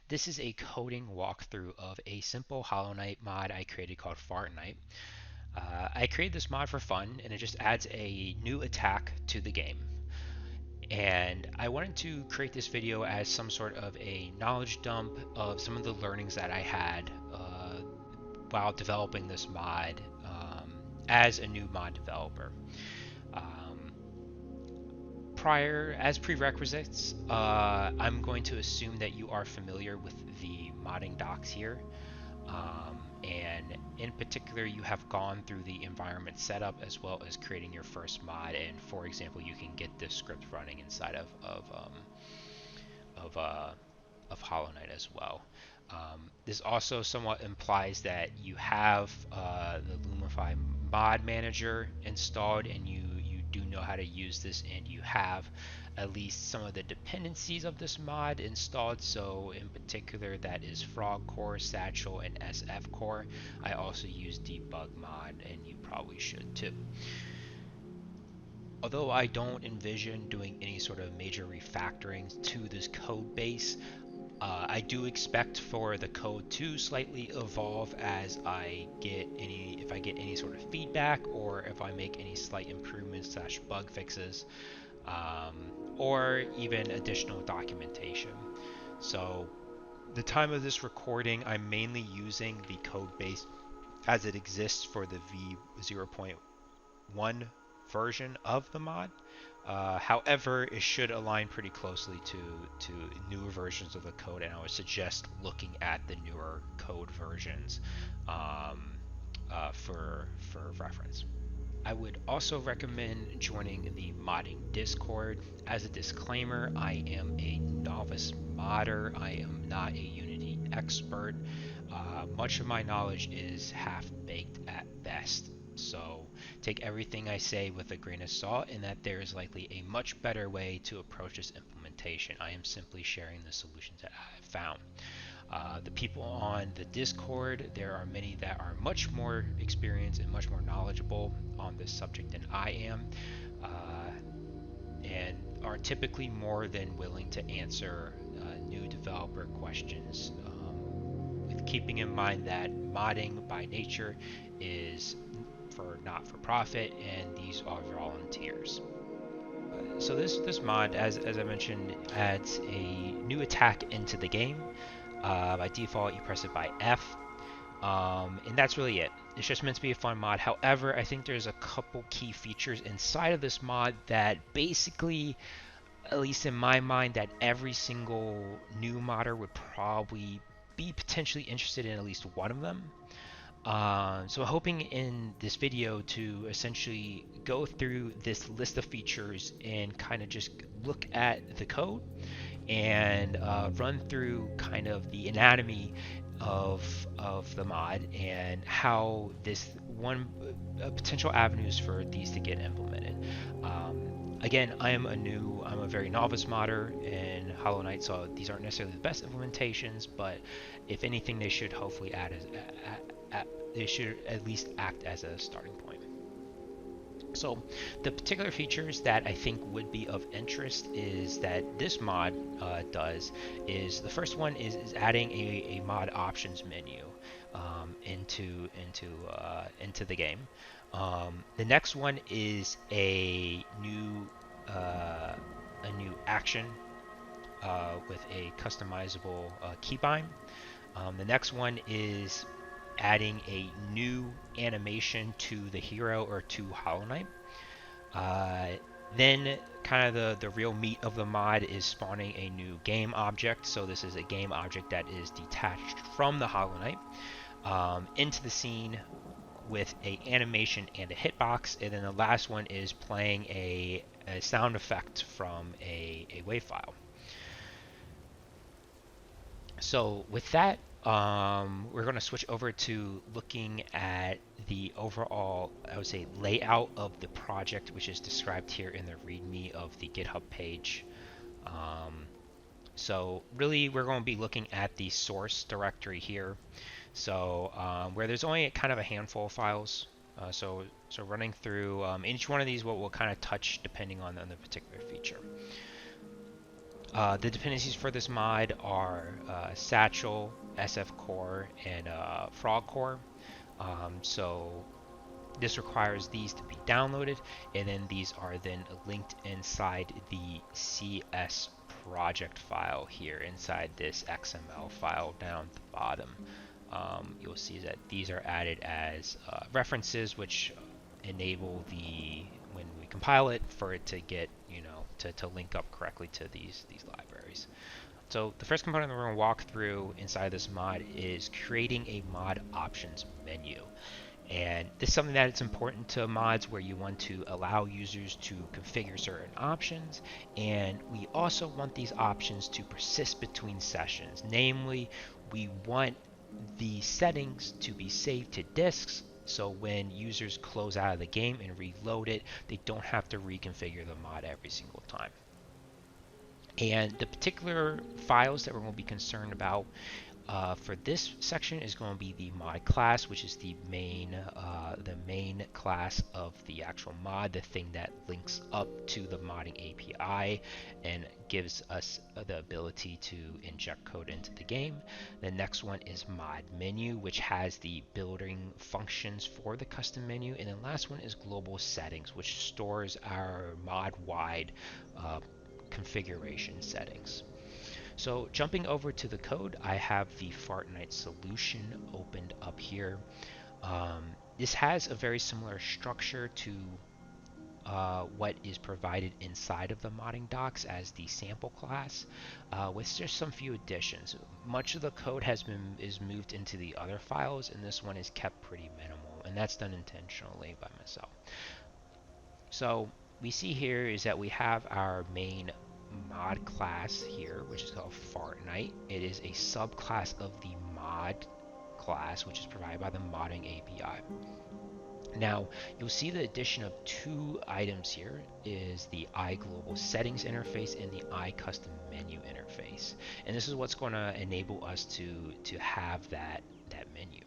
This is a coding walkthrough of a simple Hollow Knight mod I created called Fortnite. I created this mod for fun, and it just adds a new attack to the game. And I wanted to create this video as some sort of a knowledge dump of some of the learnings that I had while developing this mod as a new mod developer. Um, as prerequisites, I'm going to assume that you are familiar with the modding docs here. And in particular, you have gone through the environment setup as well as creating your first mod. And for example, you can get this script running inside of, uh, of Hollow Knight as well. This also somewhat implies that you have the Lumafly mod manager installed, and you do know how to use this, and you have at least some of the dependencies of this mod installed. So in particular, that is Frog Core, Satchel, and SF Core. I also use Debug Mod, and you probably should too. Although I don't envision doing any sort of major refactoring to this code base, I do expect for the code to slightly evolve as if I get any sort of feedback, or if I make any slight improvements slash bug fixes, or even additional documentation. So the time of this recording, I'm mainly using the code base as it exists for the v0.1 version of the mod. However, it should align pretty closely to newer versions of the code, and I would suggest looking at the newer code versions for reference. I would also recommend joining the modding Discord. As a disclaimer, I am a novice modder. I am not a Unity expert. Much of my knowledge is half-baked at best. So take everything I say with a grain of salt, and that there is likely a much better way to approach this implementation. I am simply sharing the solutions that I have found. The people on the Discord, there are many that are much more experienced and much more knowledgeable on this subject than I am, and are typically more than willing to answer new developer questions, with keeping in mind that modding by nature is for not-for-profit, and these are volunteers. So this mod, as I mentioned, adds a new attack into the game. By default, you press it by F, and that's really it. It's just meant to be a fun mod. However, I think there's a couple key features inside of this mod that basically, at least in my mind, that every single new modder would probably be potentially interested in at least one of them. So I'm hoping in this video to essentially go through this list of features and kind of just look at the code and run through kind of the anatomy of the mod and how this one potential avenues for these to get implemented. Again, I'm a very novice modder in Hollow Knight, so these aren't necessarily the best implementations, but if anything, they should hopefully they should at least act as a starting point. So the particular features that I think would be of interest is that this mod does is the first one is adding a mod options menu into the game. The next one is a new action with a customizable keybind. The next one is adding a new animation to the hero or to Hollow Knight. Then kind of the real meat of the mod is spawning a new game object. So this is a game object that is detached from the Hollow Knight into the scene with a animation and a hitbox. And then the last one is playing a sound effect from a WAV file. So with that, we're going to switch over to looking at the overall, I would say, layout of the project, which is described here in the README of the GitHub page. So really, we're going to be looking at the source directory here. So where there's only kind of a handful of files. So running through each one of these, we'll kind of touch depending on the particular feature. The dependencies for this mod are Satchel, SF Core, and Frog Core. So this requires these to be downloaded, and then these are then linked inside the CS project file here inside this XML file down at the bottom. You'll see that these are added as references, which enable when we compile it for it to get, to link up correctly to these libraries. So the first component that we're going to walk through inside this mod is creating a mod options menu. And this is something that it's important to mods where you want to allow users to configure certain options, and we also want these options to persist between sessions. Namely, we want the settings to be saved to disks, so when users close out of the game and reload it, they don't have to reconfigure the mod every single time. And the particular files that we're going to be concerned about for this section is going to be the mod class, which is the main class of the actual mod, the thing that links up to the modding API and gives us the ability to inject code into the game. The next one is mod menu, which has the building functions for the custom menu. And the last one is global settings, which stores our mod-wide configuration settings. So jumping over to the code, I have the Fortnite solution opened up here. This has a very similar structure to what is provided inside of the modding docs as the sample class, with just some few additions. Much of the code is moved into the other files, and this one is kept pretty minimal, and that's done intentionally by myself. So we see here is that we have our main mod class here, which is called Fortnite. It is a subclass of the mod class, which is provided by the modding API. Now, you'll see the addition of two items here is the iGlobal settings interface and the iCustom menu interface. And this is what's going to enable us to have that menu.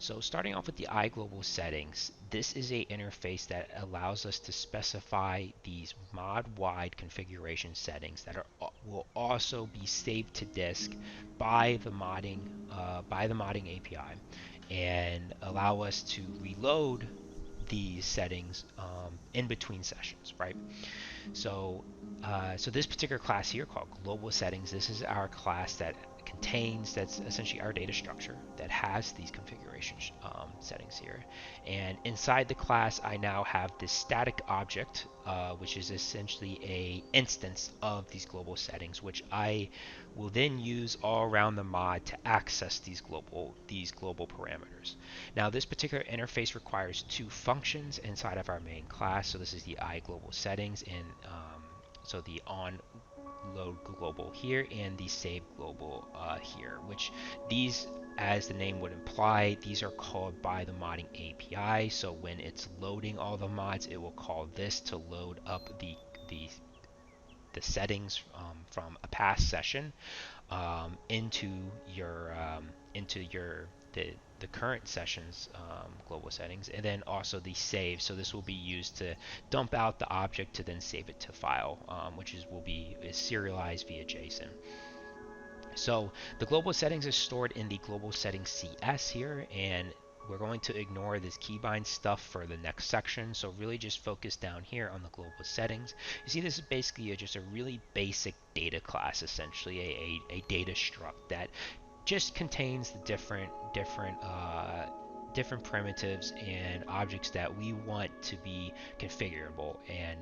So starting off with the iGlobal settings, this is a interface that allows us to specify these mod-wide configuration settings that will also be saved to disk by the modding API, and allow us to reload these settings in between sessions, right? So this particular class here called Global Settings, this is our class that's essentially our data structure that has these configuration settings here. And inside the class, I now have this static object, which is essentially a instance of these global settings, which I will then use all around the mod to access these global parameters. Now, this particular interface requires two functions inside of our main class. So this is the iGlobal settings, and so the on load global here and the save global here, which these, as the name would imply, these are called by the modding API. So when it's loading all the mods, it will call this to load up the settings from a past session into the current session's global settings, and then also the save. So this will be used to dump out the object to then save it to file, which will be serialized via JSON. So the global settings is stored in the global settings CS here, and we're going to ignore this keybind stuff for the next section. So really just focus down here on the global settings. You see, this is basically just a really basic data class, essentially a data struct that just contains the different primitives and objects that we want to be configurable and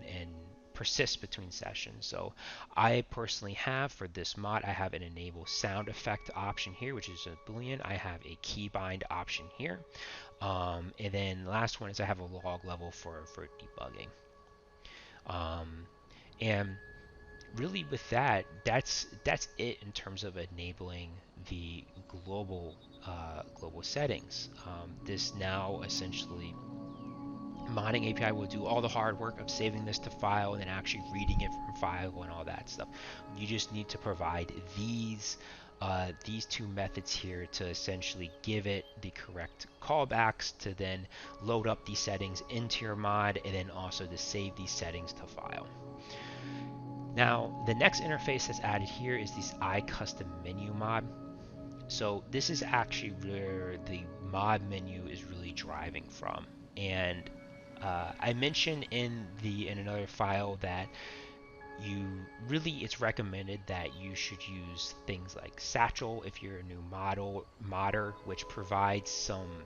persist between sessions. So I personally have, for this mod, I have an enable sound effect option here, which is a Boolean. I have a keybind option here, and then the last one is I have a log level for debugging. And really with that's it in terms of enabling the global settings. This now essentially modding API will do all the hard work of saving this to file and then actually reading it from file and all that stuff. You just need to provide these two methods here to essentially give it the correct callbacks to then load up these settings into your mod, and then also to save these settings to file. Now, the next interface that's added here is this iCustom menu mod. So this is actually where the mod menu is really driving from. And I mentioned in another file that it's recommended that you should use things like Satchel if you're a new modder, which provides some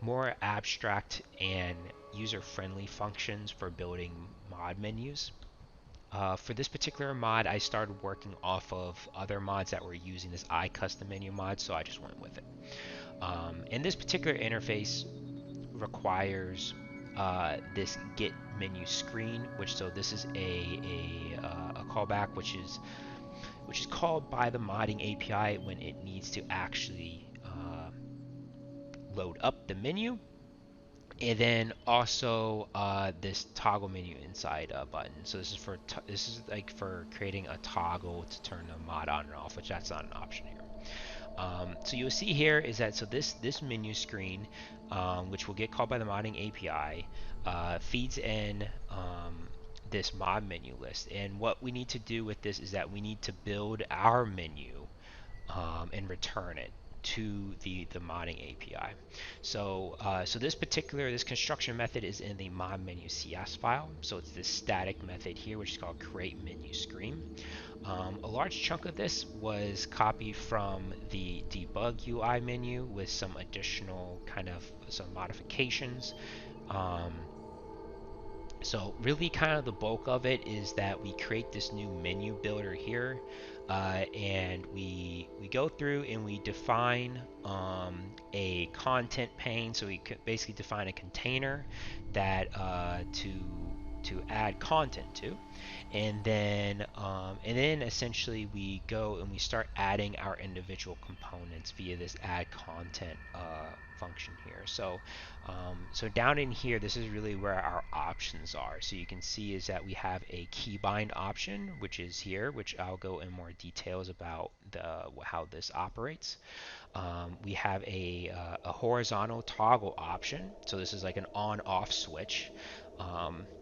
more abstract and user-friendly functions for building mod menus. For this particular mod, I started working off of other mods that were using this iCustom menu mod, so I just went with it. And this particular interface requires this get menu screen, so this is a callback which is called by the modding API when it needs to actually load up the menu, and then also this toggle menu inside button. So this is like for creating a toggle to turn a mod on and off, which that's not an option here. So you'll see here is that this menu screen, which will get called by the modding API, feeds in this mod menu list. And what we need to do with this is that we need to build our menu and return it to the modding API. So this construction method is in the mod menu CS file. So it's this static method here, which is called create menu screen. A large chunk of this was copied from the debug UI menu with some additional some modifications. So really kind of the bulk of it is that we create this new menu builder here, and we go through and we define a content pane. So we basically define a container that to add content to, and then essentially we go and we start adding our individual components via this add content function here. So down in here, this is really where our options are. So you can see is that we have a keybind option, which is here, which I'll go in more details about how this operates. We have a horizontal toggle option. So this is like an on-off switch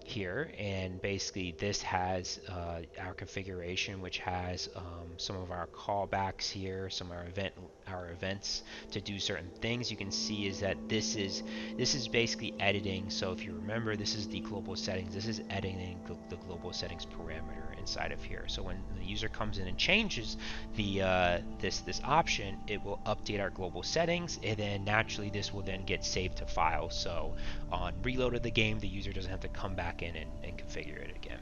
here, and basically this has our configuration, which has some of our callbacks here, some of our events to do certain things. You can see is that this is basically editing. So if you remember, this is the global settings. This is editing the global settings parameter inside of here. So when the user comes in and changes this option, it will update our global settings, and then naturally this will then get saved to file. So on reload of the game, the user doesn't have to come back in and configure it again.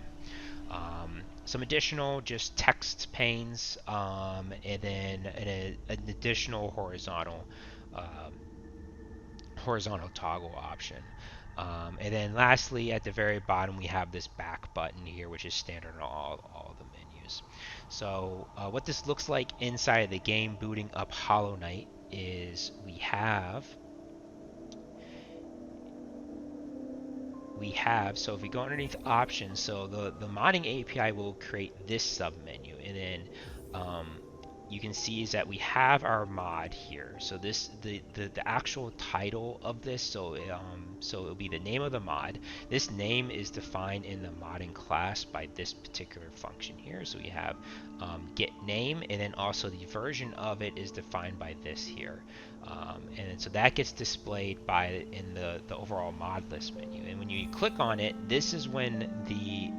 Some additional just text panes, and then an additional horizontal toggle option. And then lastly, at the very bottom, we have this back button here, which is standard on all the menus. So what this looks like inside of the game booting up Hollow Knight is we have, so if we go underneath options, so the modding API will create this submenu, and then you can see is that we have our mod here. So the actual title of this, so it'll be the name of the mod. This name is defined in the modding class by this particular function here. So we have get name, and then also the version of it is defined by this here. And so that gets displayed in the overall mod list menu. And when you click on it, this is when the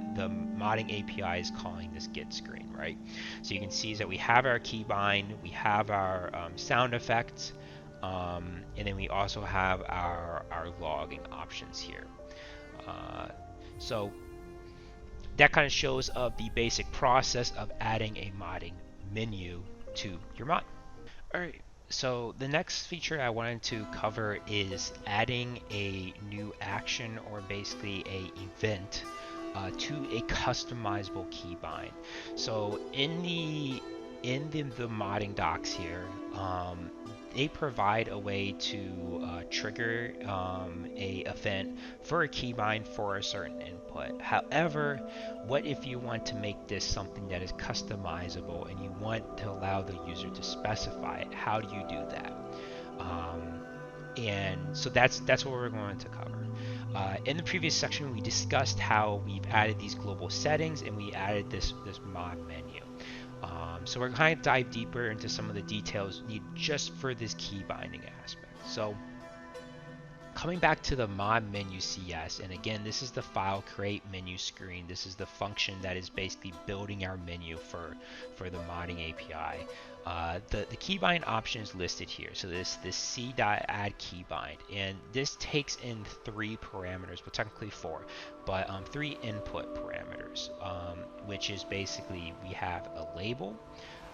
modding API is calling this get screen, right? So you can see that we have our keybind, we have our sound effects, and then we also have our logging options here. So that kind of shows of the basic process of adding a modding menu to your mod. All right. So the next feature I wanted to cover is adding a new action, or basically a event, to a customizable keybind. So in the modding docs here, they provide a way to trigger a event for a keybind for a certain input. However, what if you want to make this something that is customizable and you want to allow the user to specify it? How do you do that? And so that's what we're going to cover. In the previous section, we discussed how we've added these global settings and we added this mod menu. So we're going to dive deeper into some of the details needed just for this key binding aspect. So coming back to the mod menu CS, and again, this is the file create menu screen. This is the function that is basically building our menu for the modding API. The keybind option is listed here. So this c.add keybind, and this takes in 3 parameters, well technically 4, but 3 input parameters, which is basically we have a label.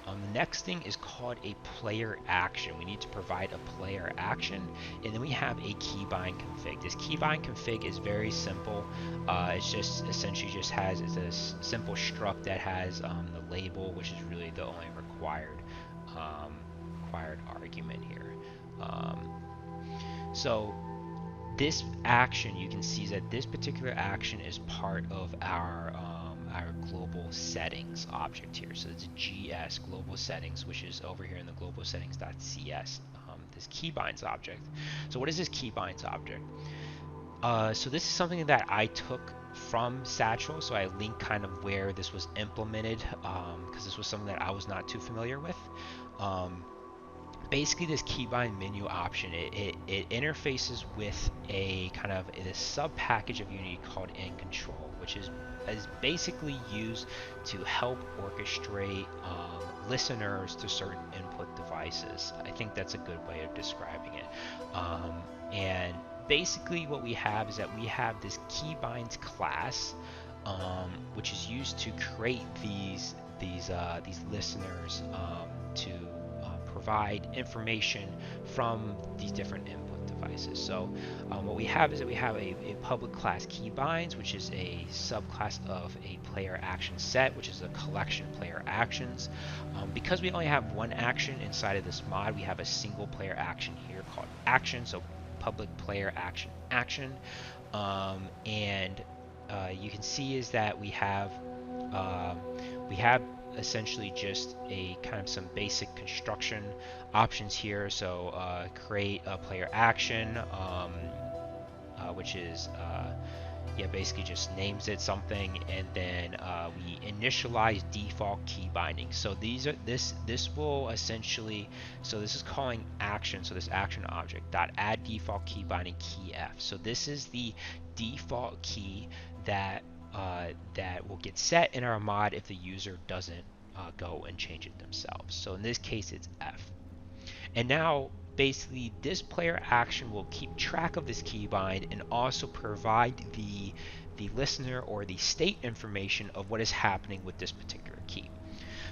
The next thing is called a player action. We need to provide a player action, and then we have a keybind config. This keybind config is very simple. It's just essentially just has a simple struct that has the label, which is really the only required argument here. So this action, you can see that this particular action is part of our global settings object here. So it's a GS global settings, which is over here in the global settings.cs, this keybinds object. So what is this keybinds object? So this is something that I took from Satchel, so I linked kind of where this was implemented, because this was something that I was not too familiar with. Basically, this keybind menu option, it interfaces with a kind of a sub package of Unity called ncontrol, which is basically used to help orchestrate listeners to certain input devices. I think that's a good way of describing it. And basically, what we have is that we have this keybinds class, which is used to create these listeners to provide information from these different input devices. So what we have is that we have a public class keybinds, which is a subclass of a player action set, which is a collection of player actions. Because we only have one action inside of this mod, we have a single player action here called action, so public player action. And you can see is that we have essentially just a kind of some basic construction options here. So create a player action, which is basically just names it something, and then we initialize default key binding. So this will essentially, so this is calling action, so this action object dot add default key binding key F. So this is the default key that will get set in our mod if the user doesn't go and change it themselves. So in this case, it's F. And now, basically, this player action will keep track of this keybind and also provide the listener or the state information of what is happening with this particular key.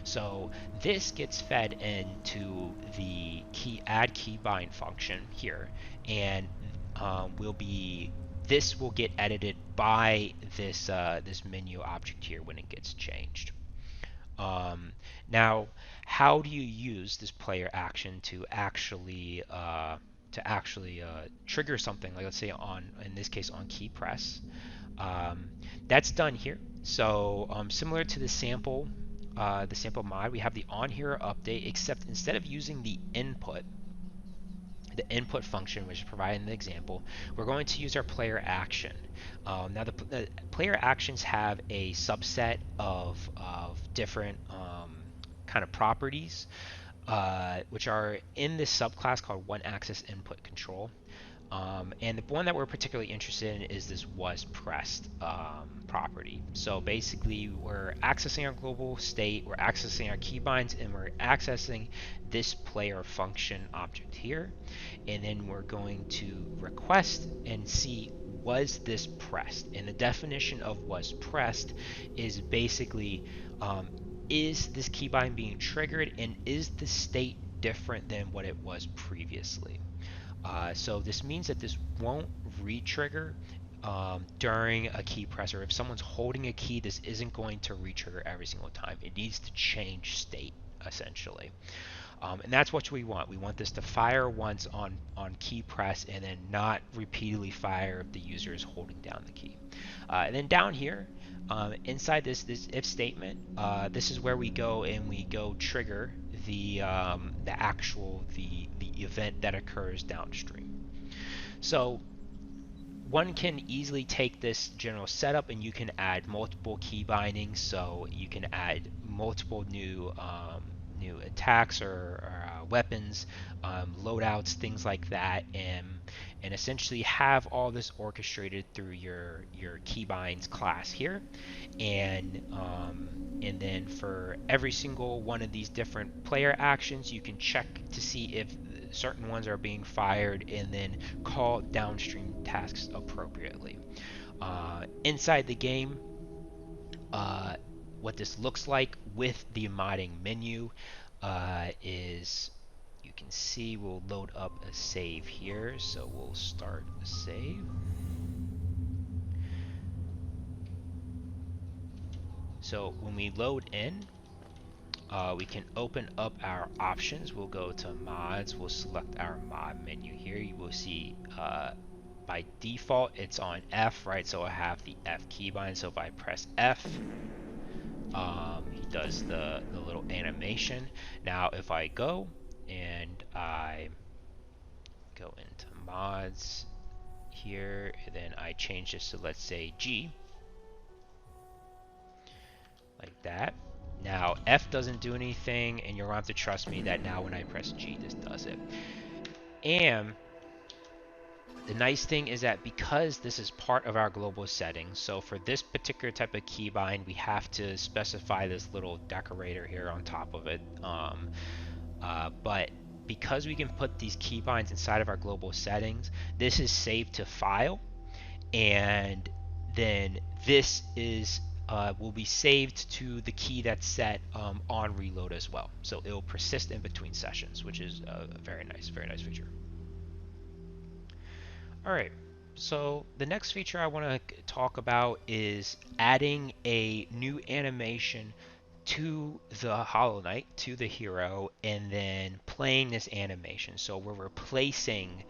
So this gets fed into the add keybind function here, and this will get edited by this menu object here when it gets changed. Now, how do you use this player action to actually trigger something, like let's say in this case on key press? That's done here. So similar to the sample mod, we have the on hero update, except instead of using the input function, which is provided in the example, we're going to use our player action. Now the player actions have a subset of different kind of properties, which are in this subclass called one axis input control. And the one that we're particularly interested in is this was pressed property. So basically, we're accessing our global state, we're accessing our keybinds, and we're accessing this player function object here. And then we're going to request and see, was this pressed? And the definition of was pressed is basically, is this keybind being triggered, and is the state different than what it was previously? So this means that this won't re-trigger during a key press, or if someone's holding a key, this isn't going to re-trigger every single time. It needs to change state, essentially. And that's what we want. We want this to fire once on key press and then not repeatedly fire if the user is holding down the key. And then down here, inside this if statement, this is where we go and we go trigger the event that occurs downstream. So one can easily take this general setup and you can add multiple key bindings, so you can add multiple new attacks or weapons, loadouts, things like that, and essentially have all this orchestrated through your keybinds class here, and then for every single one of these different player actions, you can check to see if certain ones are being fired, and then call downstream tasks appropriately. Inside the game, uh, what this looks like with the modding menu is, you can see we'll load up a save here. So we'll start a save. So when we load in, we can open up our options. We'll go to mods. We'll select our mod menu here. You will see by default it's on F, right? So I have the F keybind. So if I press F, he does the little animation. Now if I go and I go into mods here, and then I change this to, let's say, G, like that. Now F doesn't do anything, and you're going to have to trust me that now when I press G, this does it. And the nice thing is that because this is part of our global settings, so for this particular type of keybind, we have to specify this little decorator here on top of it. But because we can put these keybinds inside of our global settings, this is saved to file, and then this is will be saved to the key that's set on reload as well. So it will persist in between sessions, which is a very nice feature. All right, so the next feature I want to talk about is adding a new animation to the Hollow Knight, to the hero, and then playing this animation. So we're replacing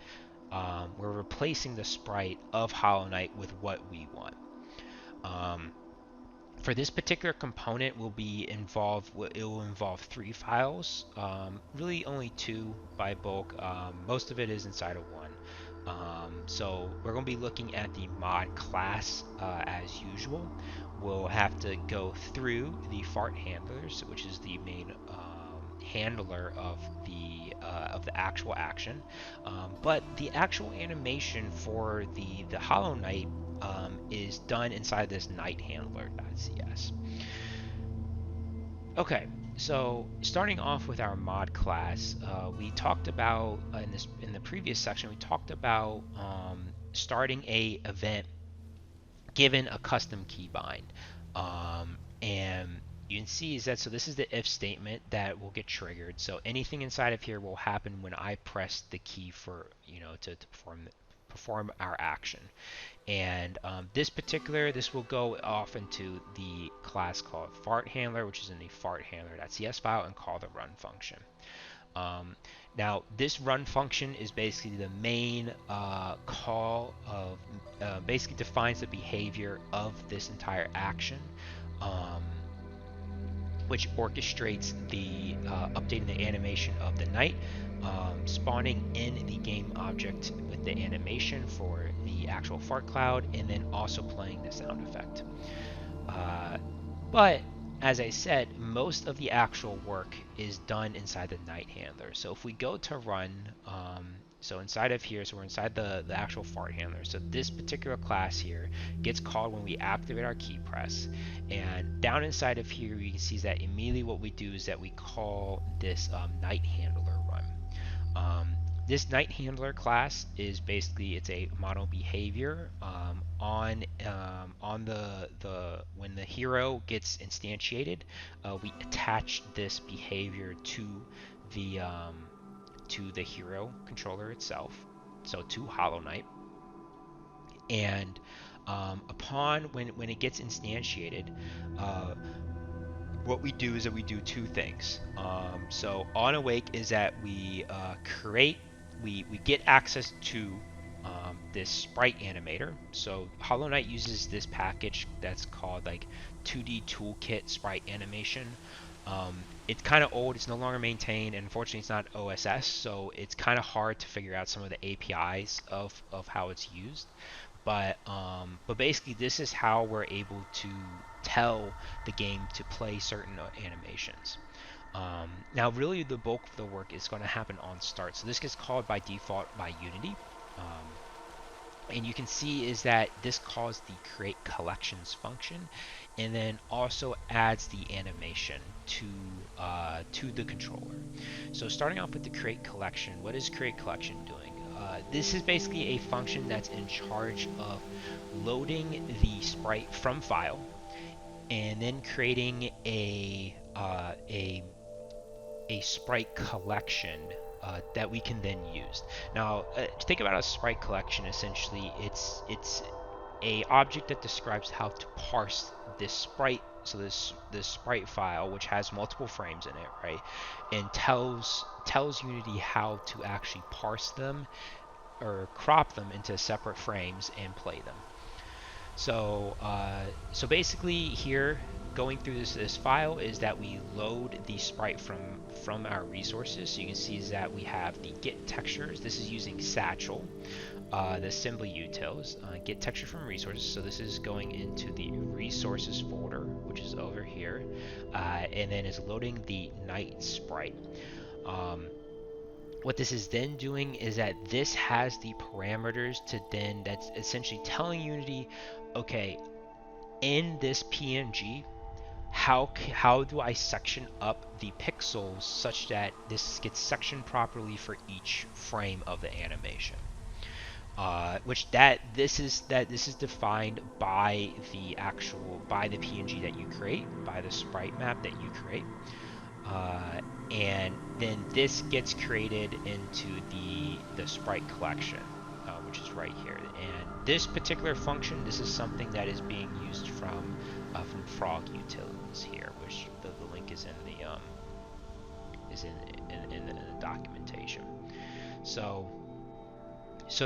the sprite of Hollow Knight with what we want. For this particular component, it will involve 3 files, really only 2 by bulk. Most of it is inside of one. So we're going to be looking at the mod class as usual. We'll have to go through the fart handlers, which is the main handler of the actual action. But the actual animation for the Hollow Knight is done inside this knight handler.cs. Okay, so starting off with our mod class, we talked about in the previous section, we talked about starting a event given a custom keybind, and you can see is that, so this is the if statement that will get triggered. So anything inside of here will happen when I press the key for to perform our action. And this will go off into the class called fart handler, which is in the fart handler.cs file, and call the run function. Now this run function is basically the main call of basically defines the behavior of this entire action, which orchestrates the updating the animation of the knight, spawning in the game object with the animation for the actual fart cloud, and then also playing the sound effect. But as I said, most of the actual work is done inside the knight handler. So if we go to run, so inside of here, so we're inside the actual fart handler. So this particular class here gets called when we activate our key press. And down inside of here, you can see that immediately what we do is that we call this knight handler run. This knight handler class is basically, it's a model behavior on the when the hero gets instantiated, we attach this behavior to the hero controller itself, so to Hollow Knight. And upon when it gets instantiated, what we do is that we do 2 things. So on awake is that we get access to this sprite animator. So Hollow Knight uses this package that's called like 2D Toolkit Sprite Animation. It's kind of old, it's no longer maintained, and unfortunately it's not OSS, so it's kind of hard to figure out some of the APIs of how it's used. But basically, this is how we're able to tell the game to play certain animations. Now, really, the bulk of the work is going to happen on start. So this gets called by default by Unity. And you can see is that this calls the create collections function, and then also adds the animation to the controller. So starting off with the create collection, what is create collection doing? This is basically a function that's in charge of loading the sprite from file, and then creating a sprite collection that we can then use. Now, think about a sprite collection. Essentially, it's a object that describes how to parse this sprite. So this sprite file, which has multiple frames in it, right, and tells Unity how to actually parse them or crop them into separate frames and play them. So basically here, going through this file is that we load the sprite from our resources. So you can see is that we have the get textures. This is using Satchel, the assembly utils, get texture from resources. So this is going into the resources folder, which is over here, and then is loading the night sprite. What this is then doing is that this has the parameters to then, that's essentially telling Unity, okay, in this PNG, how do I section up the pixels such that this gets sectioned properly for each frame of the animation? This is defined by the PNG that you create, by the sprite map that you create. And then this gets created into the sprite collection, which is right here. And this particular function, this is something that is being used from Frog Utils here, which the link is in the documentation. So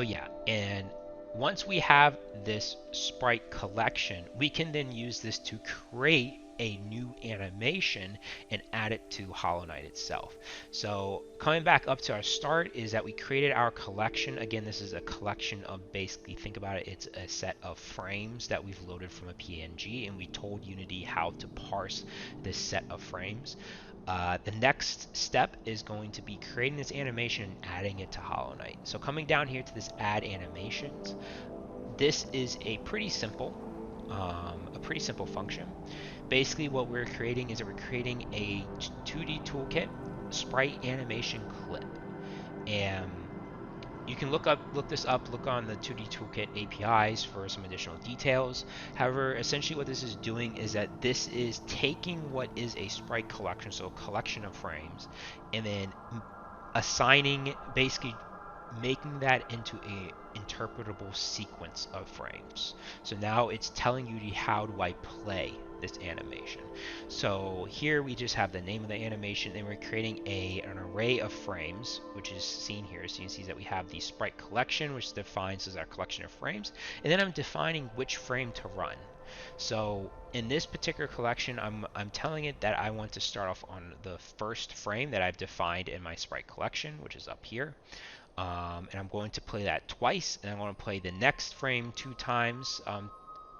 yeah, and once we have this sprite collection, we can then use this to create a new animation and add it to Hollow Knight itself. So coming back up to our start is that we created our collection. Again, this is a collection of, basically, think about it, it's a set of frames that we've loaded from a PNG, and we told Unity how to parse this set of frames. The next step is going to be creating this animation and adding it to Hollow Knight. So coming down here to this add animations, this is a pretty simple function. Basically, what we're creating is that we're creating a 2D toolkit sprite animation clip, and you can look this up, look on the 2D toolkit APIs for some additional details. However, essentially what this is doing is that this is taking what is a sprite collection, so a collection of frames, and then assigning, basically making that into a interpretable sequence of frames. So now it's telling you how do I play this animation. So here we just have the name of the animation, and we're creating an array of frames, which is seen here. So you can see that we have the sprite collection, which defines as our collection of frames, and then I'm defining which frame to run. So in this particular collection, I'm telling it that I want to start off on the first frame that I've defined in my sprite collection, which is up here. And I'm going to play that twice, and I'm going to play the next frame 2 times,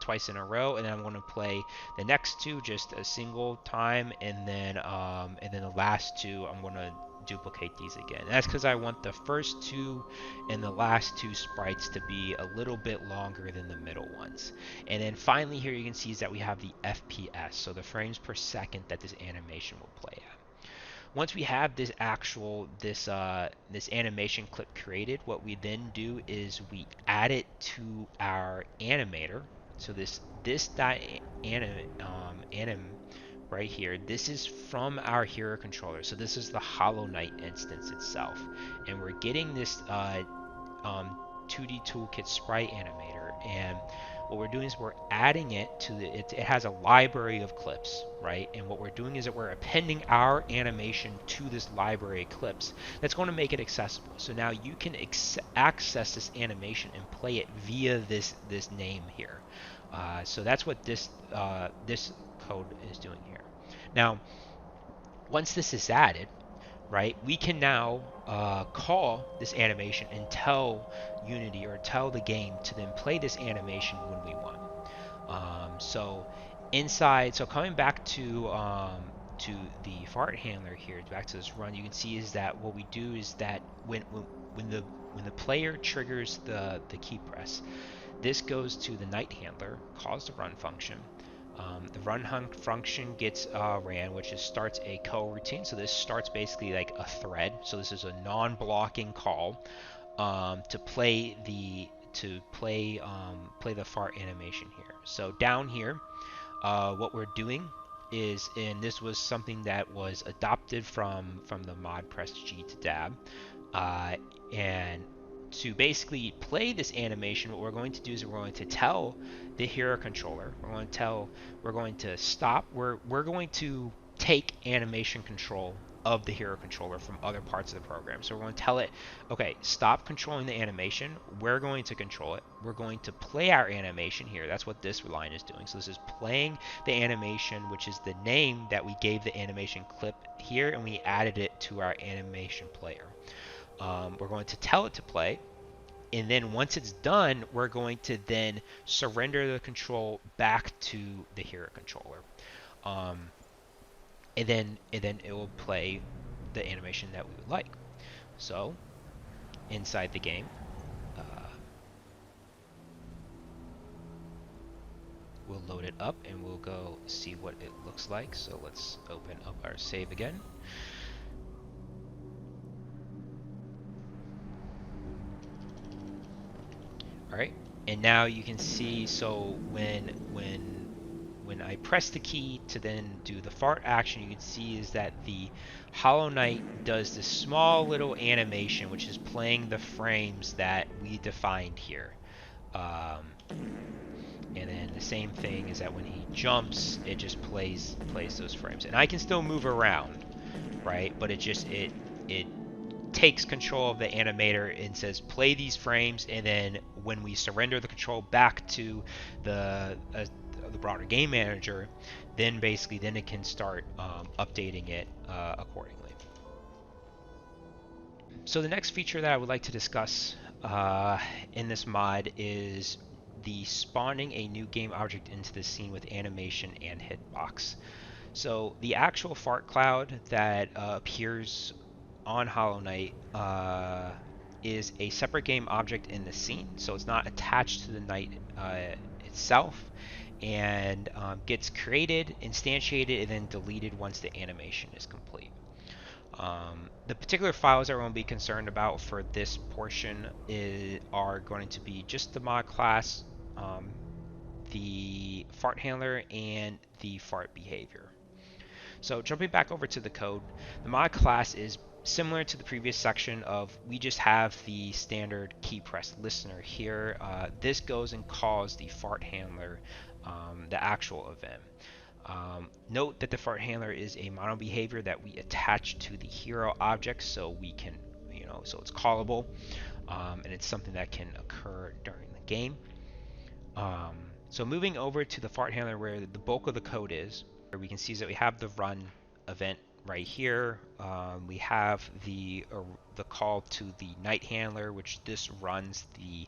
twice in a row, and then I'm going to play the next 2 just a single time, and then the last 2 I'm going to duplicate these again. And that's because I want the first 2 and the last 2 sprites to be a little bit longer than the middle ones. And then finally here you can see is that we have the FPS, so the frames per second that this animation will play at. Once we have this animation clip created, what we then do is we add it to our animator. So this anim right here, this is from our hero controller. So this is the Hollow Knight instance itself, and we're getting this 2D toolkit sprite animator, and what we're doing is we're adding it to it has a library of clips, right? And what we're doing is that we're appending our animation to this library of clips that's going to make it accessible. So now you can access this animation and play it via this name here. So that's what this code is doing here. Now, once this is added, right? We can now call this animation and tell Unity or tell the game to then play this animation when we want. So inside, so coming back to the fart handler here, back to this run, you can see is that what we do is that when the player triggers the key press, this goes to the night handler, calls the run function. The run function gets ran, which is starts a coroutine. So this starts basically like a thread. So this is a non-blocking call to play the fart animation here. So down here, what we're doing is, and this was something that was adopted from the mod press G to dab, uh, and to basically play this animation, what we're going to do is we're going to tell the hero controller, we're going to stop, we're going to take animation control of the hero controller from other parts of the program. So we're going to tell it, okay, stop controlling the animation. We're going to control it. We're going to play our animation here. That's what this line is doing. So this is playing the animation, which is the name that we gave the animation clip here, and we added it to our animation player. We're going to tell it to play, and then once it's done, we're going to then surrender the control back to the hero controller. Um, and then it will play the animation that we would like. So inside the game, uh, we'll load it up and we'll go see what it looks like. So let's open up our save again. All right, and now you can see, so when I press the key to then do the fart action, you can see is that the Hollow Knight does this small little animation, which is playing the frames that we defined here. And then the same thing is that when he jumps, it just plays those frames. And I can still move around, right? But it takes control of the animator and says play these frames, and then when we surrender the control back to the broader game manager, then basically then it can start updating it accordingly. So the next feature that I would like to discuss in this mod is the spawning a new game object into the scene with animation and hitbox. So the actual fart cloud that appears on Hollow Knight is a separate game object in the scene, so it's not attached to the Knight itself, and gets created, instantiated, and then deleted once the animation is complete. The particular files that we're going to be concerned about for this portion are going to be just the mod class, the fart handler, and the fart behavior. So jumping back over to the code, the mod class is similar to the previous section of we just have the standard key press listener here. This goes and calls the fart handler, the actual event. Note that the fart handler is a mono behavior that we attach to the hero object, so we can, so it's callable, and it's something that can occur during the game. So moving over to the fart handler where the bulk of the code is, where we can see that we have the run event right here. We have the call to the night handler, which this runs the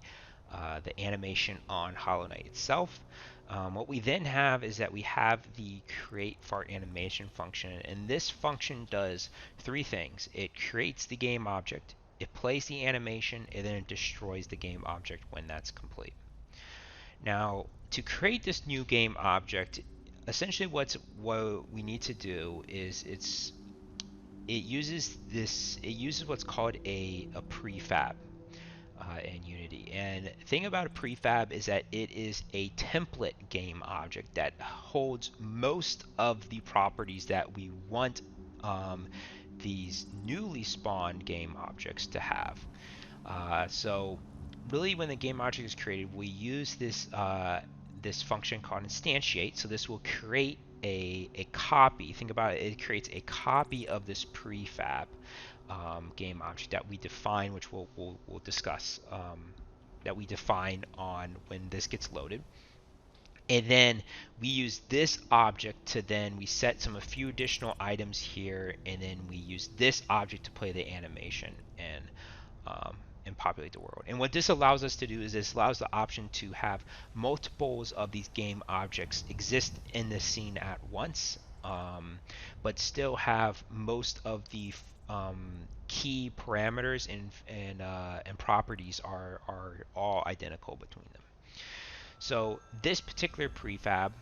animation on Hollow Knight itself. What we then have is that we have the create fart animation function, and this function does three things. It creates the game object, it plays the animation, and then it destroys the game object when that's complete. Now, to create this new game object, essentially what we need to do is it uses what's called a prefab in Unity. And the thing about a prefab is that it is a template game object that holds most of the properties that we want these newly spawned game objects to have. So really, when the game object is created, we use this this function called instantiate. So this will create a copy. Think about it. It creates a copy of this prefab game object that we define, which we'll discuss, that we define on when this gets loaded. And then we use this object to then we set a few additional items here, and then we use this object to play the animation and populate the world. And what this allows us to do is this allows the option to have multiples of these game objects exist in the scene at once, but still have most of the key parameters and properties are all identical between them. So this particular prefab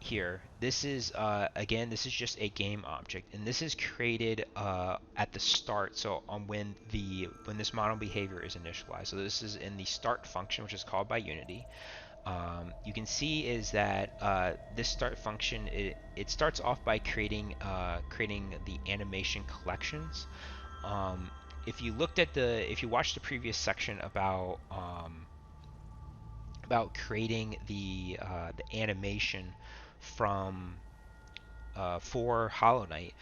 here, this is again, this is just a game object, and this is created at the start. So on when this model behavior is initialized. So this is in the start function, which is called by Unity. You can see is that this start function, it starts off by creating the animation collections. If you watched the previous section about creating the animation from for Hollow Knight,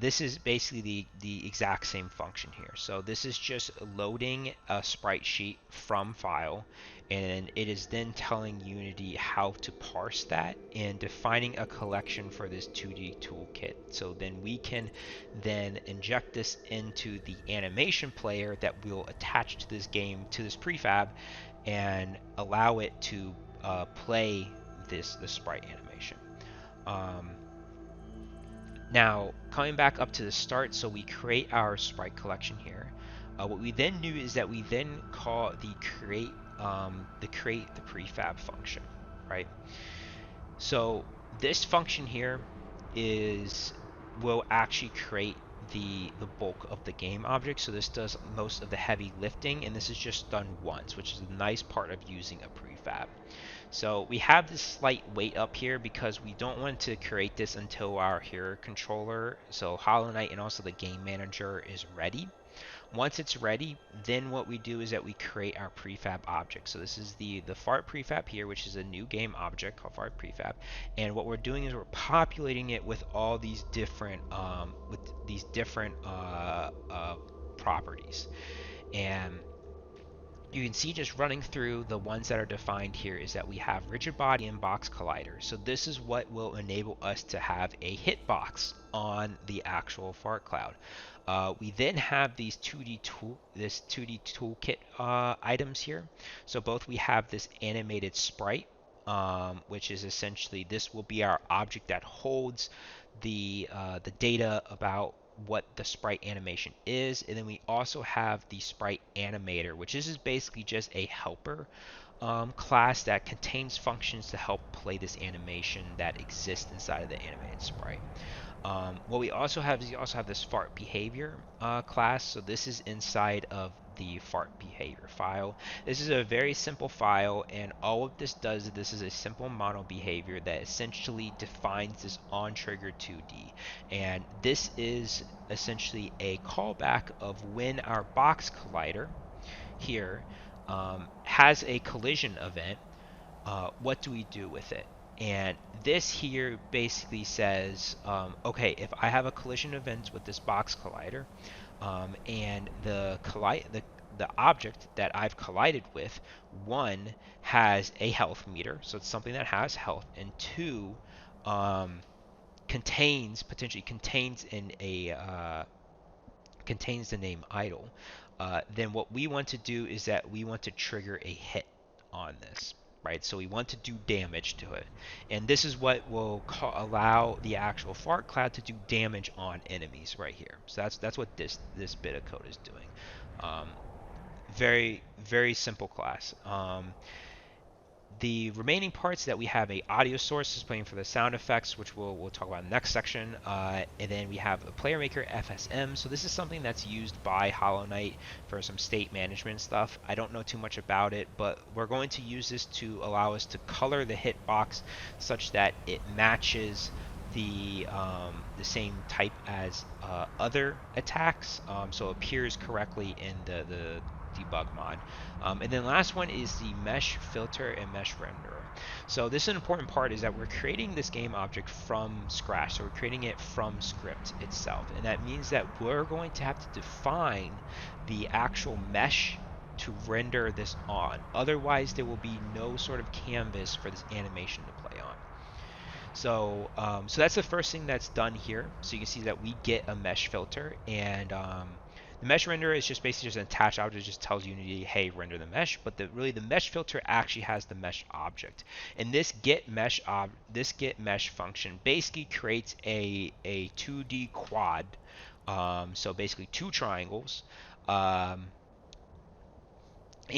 this is basically the exact same function here. So this is just loading a sprite sheet from file, and it is then telling Unity how to parse that and defining a collection for this 2D toolkit. So then we can then inject this into the animation player that we'll attach to this game, to this prefab, and allow it to play the sprite animation. Now, coming back up to the start, so we create our sprite collection here. What we then do is that we then call the create the prefab function, right? So this function here will actually create the bulk of the game object. So this does most of the heavy lifting, and this is just done once, which is a nice part of using a prefab. So we have this slight wait up here because we don't want to create this until our hero controller, so Hollow Knight and also the game manager, is ready. Once it's ready, then what we do is that we create our prefab object. So this is the fart prefab here, which is a new game object called fart prefab. And what we're doing is we're populating it with all these different properties. And you can see, just running through the ones that are defined here, is that we have rigid body and box collider. So this is what will enable us to have a hitbox on the actual fart cloud. We then have these 2D toolkit items here. So both we have this animated sprite, which is essentially, this will be our object that holds the data about what the sprite animation is. And then we also have the sprite animator, which is basically just a helper class that contains functions to help play this animation that exists inside of the animated sprite. What we also have is this fart behavior class. So this is inside of the fart behavior file. This is a very simple file, and all of this does, this is a simple model behavior that essentially defines this on trigger 2D. And this is essentially a callback of when our box collider here has a collision event. What do we do with it? And this here basically says, okay, if I have a collision event with this box collider, and the object that I've collided with, one, has a health meter, so it's something that has health, and two, potentially contains the name idle, then what we want to do is that we want to trigger a hit on this. Right, so we want to do damage to it, and this is what will allow the actual fart cloud to do damage on enemies right here. So that's what this bit of code is doing. Very, very simple class. The remaining parts that we have a audio source is playing for the sound effects, which we'll talk about in the next section, and then we have a player maker FSM. So this is something that's used by Hollow Knight for some state management stuff. I don't know too much about it, but we're going to use this to allow us to color the hitbox such that it matches the same type as other attacks, so it appears correctly in the debug mod. And then last one is the mesh filter and mesh renderer. So this is an important part, is that we're creating this game object from scratch. So we're creating it from script itself, and that means that we're going to have to define the actual mesh to render this on. Otherwise, there will be no sort of canvas for this animation to play on. So that's the first thing that's done here. So you can see that we get a mesh filter, and the mesh renderer is just basically just an attached object. It just tells Unity, hey, render the mesh. But really, the mesh filter actually has the mesh object, and this get mesh function basically creates a 2D quad. So basically two triangles. And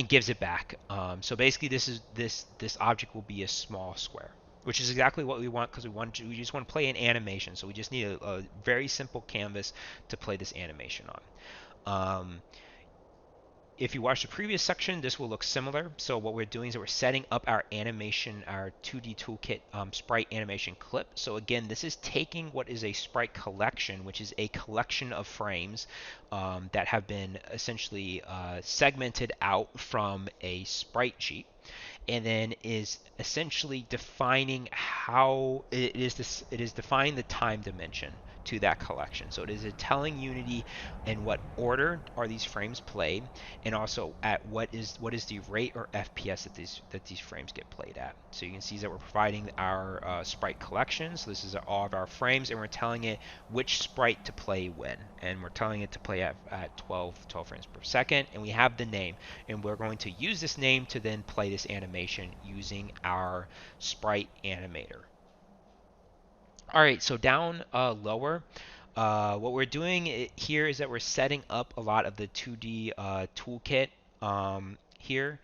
gives it back. So basically, this object will be a small square, which is exactly what we want, because we just want to play an animation. So we just need a very simple canvas to play this animation on. If you watch the previous section, this will look similar. So what we're doing is that we're setting up our animation, our 2D toolkit sprite animation clip. So again, this is taking what is a sprite collection, which is a collection of frames that have been essentially segmented out from a sprite sheet, and then is essentially defining how it is defining the time dimension to that collection. So it is telling Unity in what order are these frames played, and also at what is the rate or FPS that these frames get played at. So you can see that we're providing our sprite collection. So this is all of our frames, and we're telling it which sprite to play when, and we're telling it to play at 12 frames per second, and we have the name, and we're going to use this name to then play this animation using our sprite animator. All right, so down lower, what we're doing here is that we're setting up a lot of the 2D toolkit here.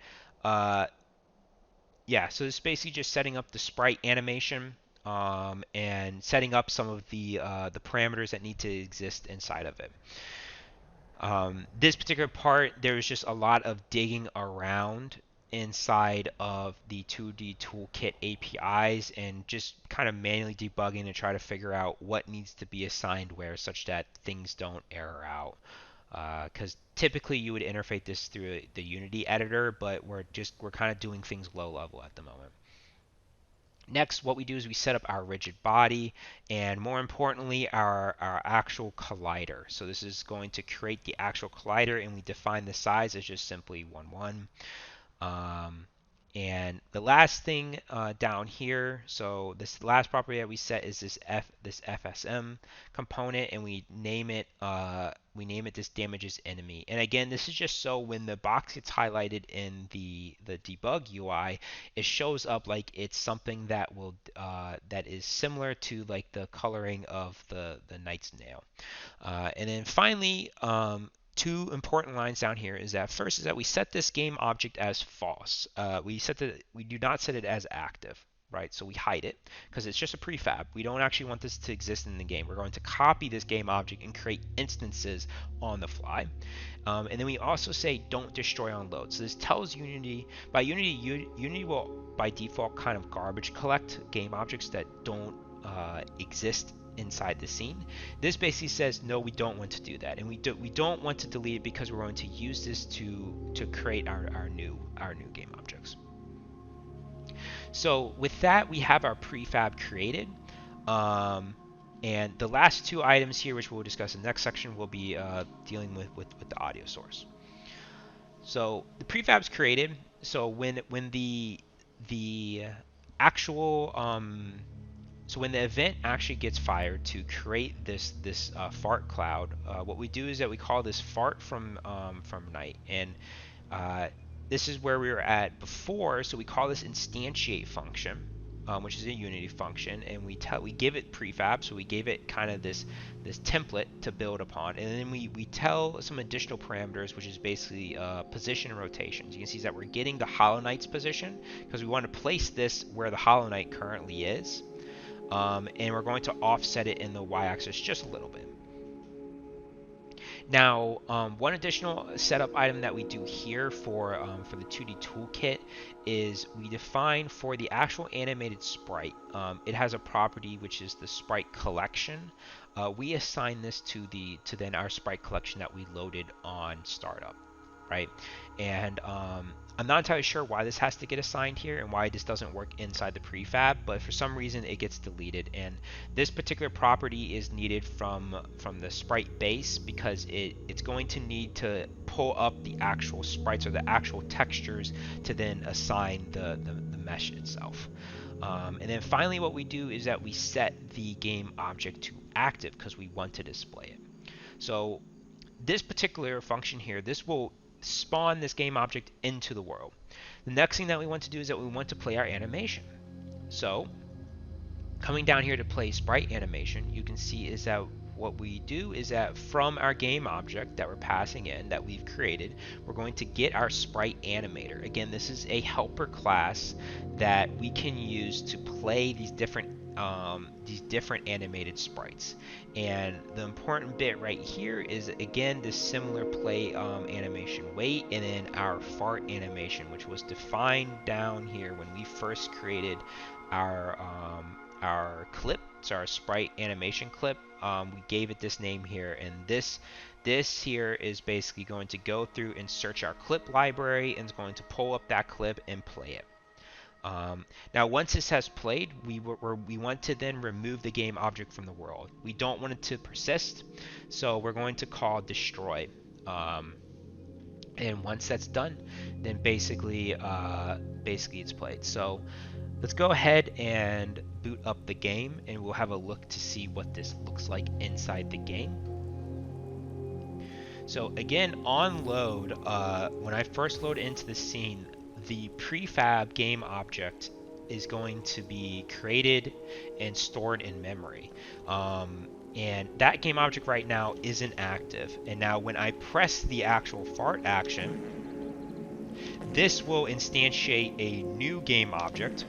Yeah, so it's basically just setting up the sprite animation and setting up some of the parameters that need to exist inside of it. This particular part, there's just a lot of digging around inside of the 2D Toolkit APIs and just kind of manually debugging to try to figure out what needs to be assigned where, such that things don't error out. Because typically you would interface this through the Unity editor, but we're kind of doing things low level at the moment. Next, what we do is we set up our rigid body, and more importantly, our actual collider. So this is going to create the actual collider, and we define the size as just simply 1, 1. And the last thing down here, so this last property that we set is this FSM component, and we name it this damages enemy. And again, this is just so when the box gets highlighted in the debug UI, it shows up like it's something that will that is similar to like the coloring of the knight's nail. And then finally, two important lines down here is that first is that we set this game object as false. We do not set it as active, right? So we hide it because it's just a prefab. We don't actually want this to exist in the game. We're going to copy this game object and create instances on the fly. And then we also say don't destroy on load. So this tells Unity, Unity will by default kind of garbage collect game objects that don't exist inside the scene. This basically says no, we don't want to do that, and we don't want to delete it because we're going to use this to create our new game objects. So with that, we have our prefab created, and the last two items here, which we'll discuss in the next section, will be dealing with the audio source. So the prefab's created. So when the actual so when the event actually gets fired to create this fart cloud, what we do is that we call this fart from night, and this is where we were at before. So we call this instantiate function, which is a Unity function, and we give it prefab. So we gave it kind of this template to build upon, and then we tell some additional parameters, which is basically position and rotation. So you can see that we're getting the Hollow Knight's position because we want to place this where the Hollow Knight currently is. And we're going to offset it in the y-axis just a little bit. Now, one additional setup item that we do here for the 2D toolkit is we define for the actual animated sprite. It has a property which is the sprite collection. We assign this to then our sprite collection that we loaded on startup. right? And I'm not entirely sure why this has to get assigned here and why this doesn't work inside the prefab, but for some reason it gets deleted. And this particular property is needed from the sprite base because it's going to need to pull up the actual sprites or the actual textures to then assign the mesh itself. And then finally what we do is that we set the game object to active because we want to display it. So this particular function here, this will spawn this game object into the world. The next thing that we want to do is that we want to play our animation. So coming down here to play sprite animation, you can see is that what we do is that from our game object that we're passing in, that we've created, we're going to get our sprite animator. Again, this is a helper class that we can use to play these different animated sprites. And the important bit right here is, again, this similar play animation wait, and then our fart animation, which was defined down here when we first created our clip. So our sprite animation clip. We gave it this name here, and this here is basically going to go through and search our clip library and is going to pull up that clip and play it. Now once this has played, we want to then remove the game object from the world. We don't want it to persist, so we're going to call destroy. And once that's done, then basically it's played. So let's go ahead and boot up the game, and we'll have a look to see what this looks like inside the game. So again, on load, when I first load into the scene, the prefab game object is going to be created and stored in memory. And that game object right now isn't active. And now when I press the actual fart action, this will instantiate a new game object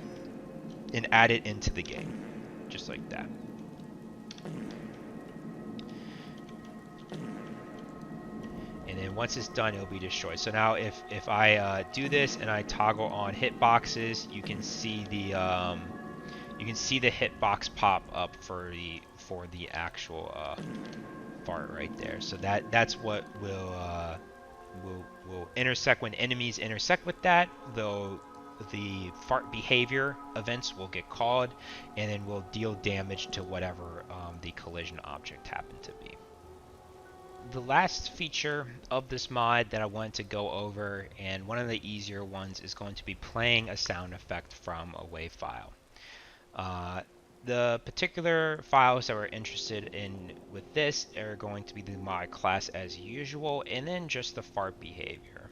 and add it into the game, just like that. And then once it's done, it'll be destroyed. So now if I do this and I toggle on hitboxes, you can see the hitbox pop up for the actual fart right there. So that's what will intersect when enemies intersect with that. The fart behavior events will get called, and then will deal damage to whatever the collision object happened to be. The last feature of this mod that I wanted to go over, and one of the easier ones, is going to be playing a sound effect from a WAV file. The particular files that we're interested in with this are going to be the mod class as usual, and then just the fart behavior.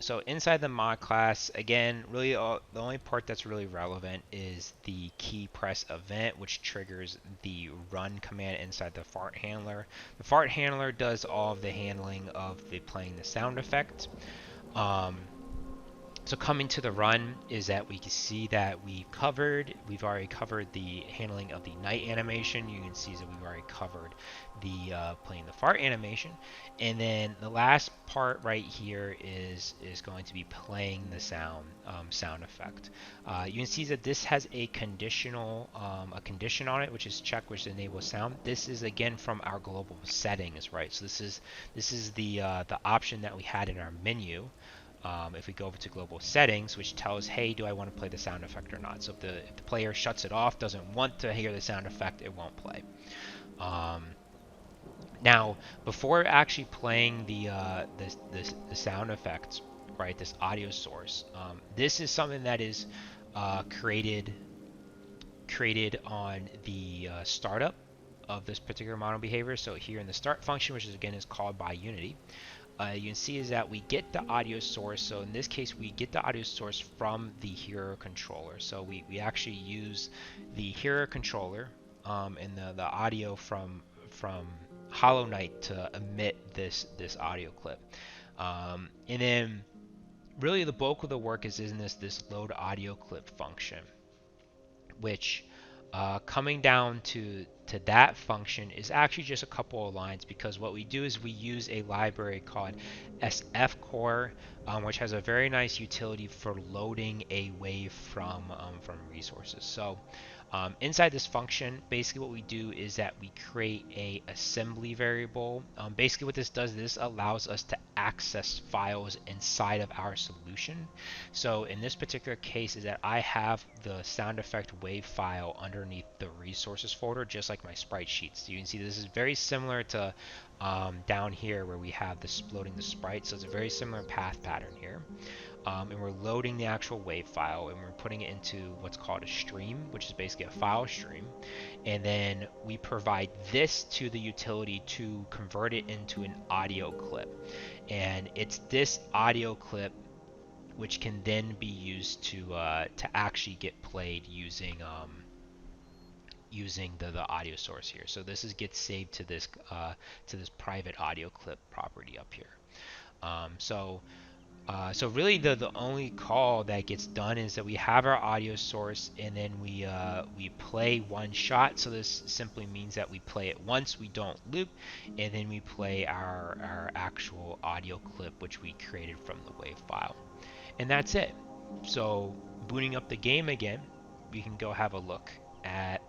So inside the mod class, again, really the only part that's really relevant is the key press event, which triggers the run command inside the fart handler. The fart handler does all of the handling of playing the sound effect. So coming to the run is that we can see that we've already covered the handling of the night animation. You can see that we've already covered the playing the fart animation, and then the last part right here is going to be playing the sound effect. You can see that this has a condition on it, which is check, which enables sound. This is again from our global settings, right? So this is the option that we had in our menu. If we go over to global settings, which tells, hey, do I want to play the sound effect or not? So if the player shuts it off, doesn't want to hear the sound effect, it won't play. Now, before actually playing the sound effects, right, this audio source, this is something that is created on the startup of this particular model behavior. So here in the start function, which is again is called by Unity, you can see is that we get the audio source. So in this case, we get the audio source from the hero controller. So we actually use the hero controller and the audio from Hollow Knight to emit this audio clip. And then really the bulk of the work is in this load audio clip function, which coming down to that function is actually just a couple of lines, because what we do is we use a library called sfcore, which has a very nice utility for loading a wave from resources. So Inside this function, basically what we do is that we create a assembly variable. Basically what this does, this allows us to access files inside of our solution. So in this particular case is that I have the sound effect wave file underneath the resources folder, just like my sprite sheets. So you can see this is very similar to down here where we have this loading the sprite. So it's a very similar path pattern here. And we're loading the actual wave file and we're putting it into what's called a stream, which is basically a file stream. And then we provide this to the utility to convert it into an audio clip. And it's this audio clip which can then be used to actually get played using the audio source here. So this gets saved to this private audio clip property up here. So really the only call that gets done is that we have our audio source and then we play one shot. So this simply means that we play it once, we don't loop, and then we play our actual audio clip which we created from the wave file. And that's it. So booting up the game again, we can go have a look at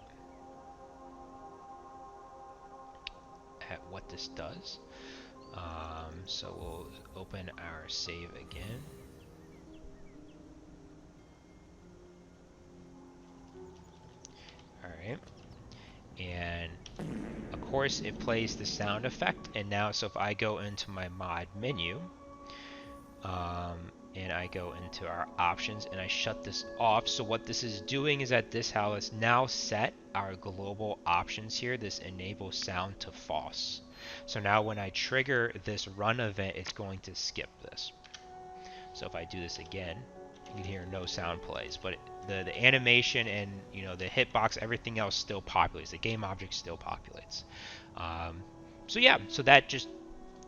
what this does. So we'll open our save again. Alright. And of course it plays the sound effect. And now, so if I go into my mod menu, and I go into our options and I shut this off. So what this is doing is that this has now set our global options here, this enable sound to false. So now when I trigger this run event, it's going to skip this. So if I do this again, you can hear no sound plays, but the animation and the hitbox, everything else still populates. The game object still populates. So yeah, so that just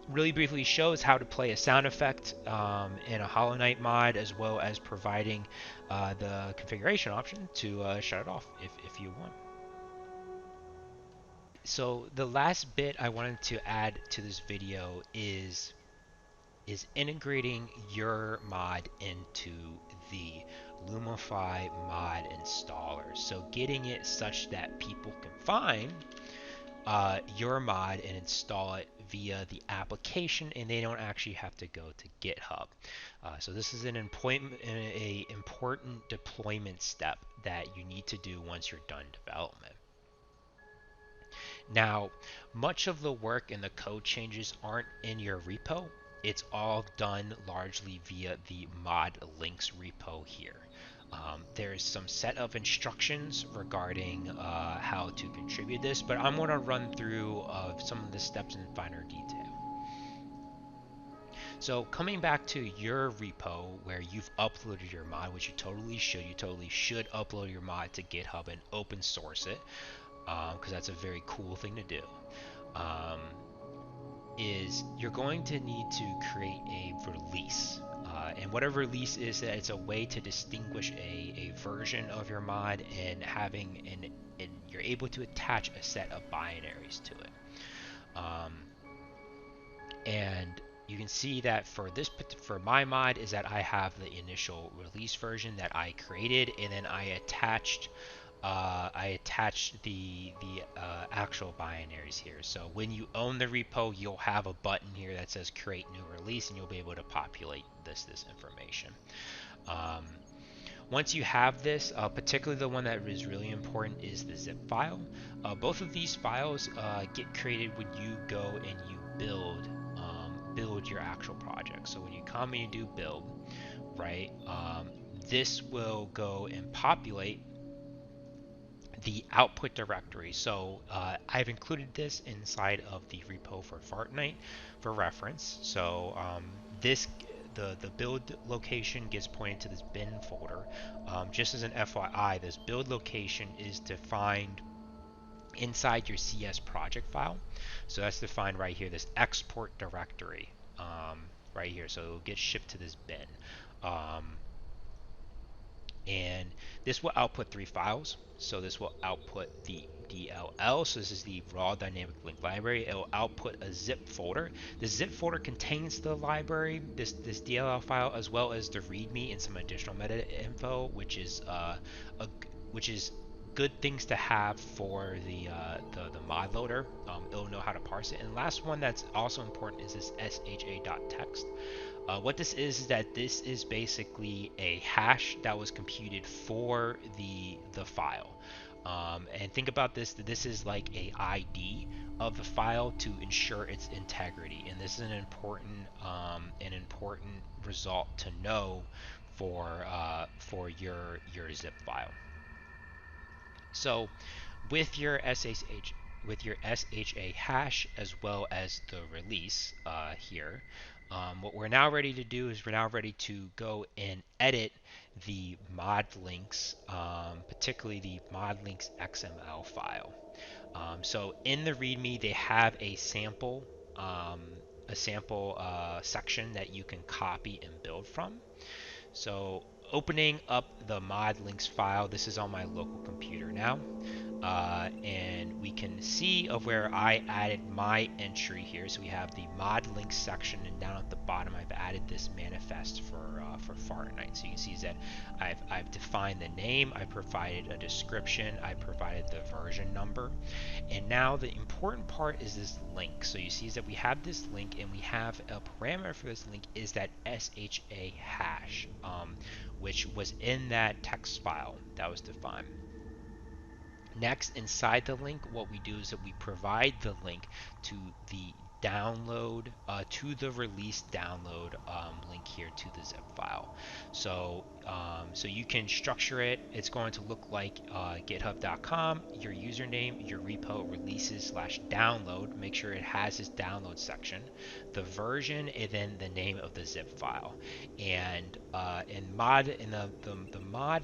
really briefly shows how to play a sound effect in a Hollow Knight mod, as well as providing the configuration option to shut it off if you want. So the last bit I wanted to add to this video is integrating your mod into the Lumafly mod installer. So getting it such that people can find your mod and install it via the application, and they don't actually have to go to GitHub. So this is an important deployment step that you need to do once you're done development. Now, much of the work and the code changes aren't in your repo. It's all done largely via the Modlinks repo here. There's some set of instructions regarding how to contribute this, but I'm going to run through some of the steps in finer detail. So coming back to your repo where you've uploaded your mod, which you totally should upload your mod to GitHub and open source it, because that's a very cool thing to do. Is you're going to need to create a release. And what a release is, it's a way to distinguish a version of your mod and and you're able to attach a set of binaries to it. And you can see that for my mod is that I have the initial release version that I created, and then I attached the actual binaries here. So when you own the repo, you'll have a button here that says create new release, and you'll be able to populate this information. Once you have this, particularly the one that is really important is the zip file. Both of these files get created when you go and you build your actual project. So when you come and you do build, right, this will go and populate the output directory. So I've included this inside of the repo for Fortnite for reference. So the build location gets pointed to this bin folder. Just as an FYI, this build location is defined inside your CS project file. So that's defined right here, this export directory right here. So it will get shipped to this bin. And this will output 3 files. So this will output the DLL, so this is the raw dynamic link library. It will output a zip folder. The zip folder contains the library, this DLL file, as well as the README and some additional meta info, which is good things to have for the mod loader. It'll know how to parse it. And the last one that's also important is this sha.text. What this is that this is basically a hash that was computed for the file. And think about this, that this is like a ID of the file to ensure its integrity. And this is an important result to know for your zip file. So with your SHA hash as well as the release here, what we're now ready to do is we're now ready to go and edit the Modlinks, particularly the Modlinks XML file. So in the README, they have a sample section that you can copy and build from. So opening up the Modlinks file, this is on my local computer now. And we can see of where I added my entry here. So we have the mod links section, and down at the bottom I've added this manifest for Fortnite. So you can see that I've defined the name, I provided a description, I provided the version number, and now the important part is this link. So you see that we have this link, and we have a parameter for this link is that SHA hash, which was in that text file that was defined. Next, inside the link, what we do is that we provide the link to the download, to the release download link here to the zip file. So, so you can structure it. It's going to look like github.com, your username, your repo releases/download. Make sure it has this download section, the version, and then the name of the zip file. And the mod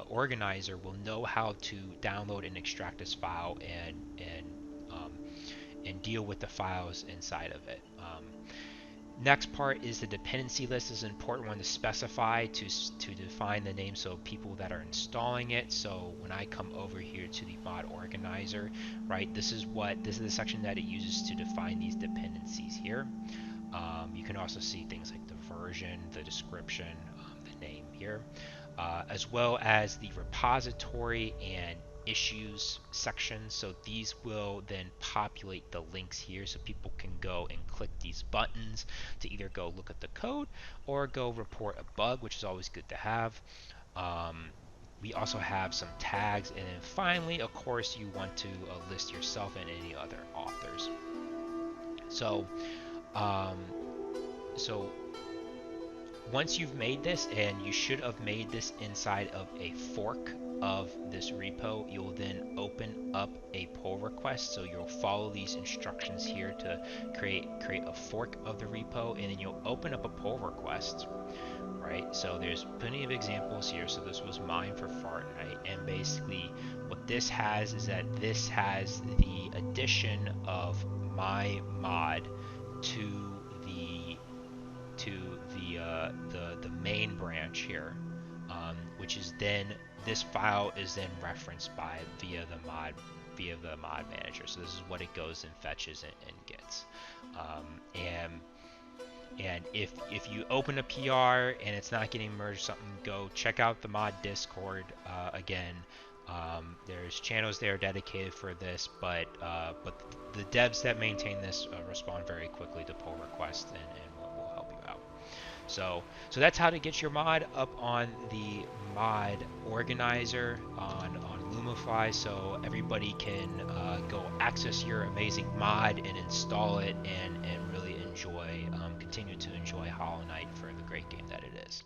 organizer will know how to download and extract this file and deal with the files inside of it. Next part is the dependency list. This is an important one to specify to define the name so people that are installing it. So when I come over here to the mod organizer, right, this is the section that it uses to define these dependencies here. You can also see things like the version, the description, the name here, as well as the repository and issues section. So these will then populate the links here so people can go and click these buttons to either go look at the code or go report a bug, which is always good to have. We also have some tags, and then finally, of course, you want to list yourself and any other authors. So once you've made this, and you should have made this inside of a fork of this repo, you'll then open up a pull request. So you'll follow these instructions here to create a fork of the repo, and then you'll open up a pull request, right? So there's plenty of examples here. So this was mine for Fortnite, and basically what this has is that this has the addition of my mod to the main branch here, which is then this file is then referenced via the mod manager. So this is what it goes and fetches and gets. And if you open a PR and it's not getting merged, something, go check out the mod Discord. Again, there's channels there dedicated for this, but the devs that maintain this respond very quickly to pull requests and will help you out. So that's how to get your mod up on the mod organizer on Lumafly, so everybody can go access your amazing mod and install it and really continue to enjoy Hollow Knight for the great game that it is.